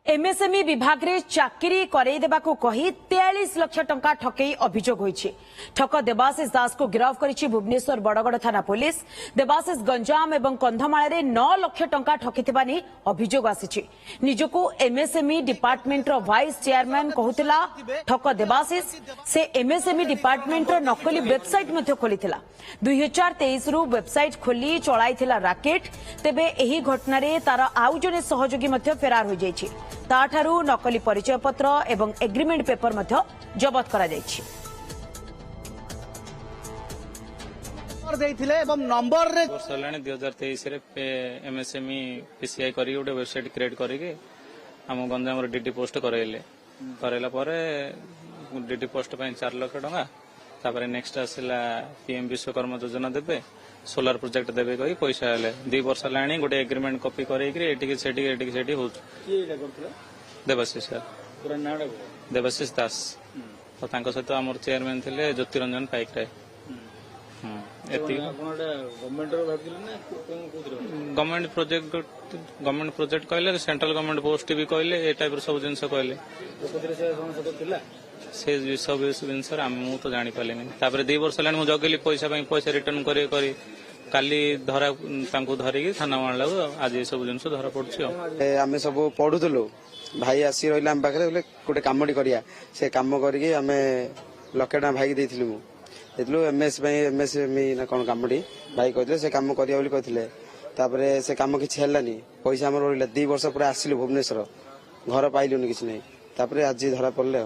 MSME विभाग रे चाकरी करई देबाकू कही 43 लाख टंका ठकई अभियोग होईछि। ठक देवाशीष दास को गिरफ्त करिछि भुवनेश्वर बड़गड़ थाना पुलिस। देवाशीष गंजाम एवं कंधमाल रे 9 लाख टंका ठकिथिबा नि अभियोग आसिछि। निजको एमएसएमई डिपार्टमेंट रो वाइस चेयरमैन कहूतिला ठक देवाशीष से एमएसएमई डिपार्टमेंट रो नकली वेबसाइट मध्ये खोलिथिला। 2023 रु वेबसाइट खोली चलाइथिला राकेट। तेबे एही घटना रे तार आउ जने सहयोगी मध्ये फेरार होई जाइछि। ताठारू नकली परिचय पत्र एवं एग्रीमेंट पेपर मध्य जबत करा जाइछि। नंबर रे 2023 रे एमएसएमई पीसीआई करी गोटे वेबसाइट क्रिएट करिके हम गंजाम डीडी पोस्ट करैले डीडी पोस्ट 4 लाख टंका तापर नेक्स्ट आसला पीएम विश्वकर्मा योजना देबे सोलार प्रोजेक्ट देबे कही पैसा हेले 2 वर्ष लाणी गोटे एग्रीमेंट कॉपी करैकरी एटिके सेठी हो देवाशीष सर देवाशीष दास तो तांको सहित हमर चेयरमैन थिले ज्योतिरंजन पाइक राय। गवर्नमेंट प्रोजेक्ट कहले सेंट्रल गवर्नमेंट पोस्ट भी कहले ए टाइप सब जिनस कहले से सब जिनस मु तो जानी पालेनी। तापर 2 वर्ष लाणी मु जगेली पैसा रिटर्न करे काली धरा तांको धरिकी थाना मानला आज ये सब जिनस धरा पड़छि। आमे सब पढुतलो भाई आसी रहिला हम पाखरे बोले गोटे कामडी करिया से काम करके आमे लकेटा भाई देथिलु मु देथिलु एमएसएमई ना कोन कामडी भाई कहले से काम करिया बोली कहथिले। तापरे से काम किछ हेलानी पैसा हमर रहिला 2 वर्ष पूरा आसिलु भुवनेश्वर घर पाइलुनी किछ नै तापरे आज धरा पड़ले।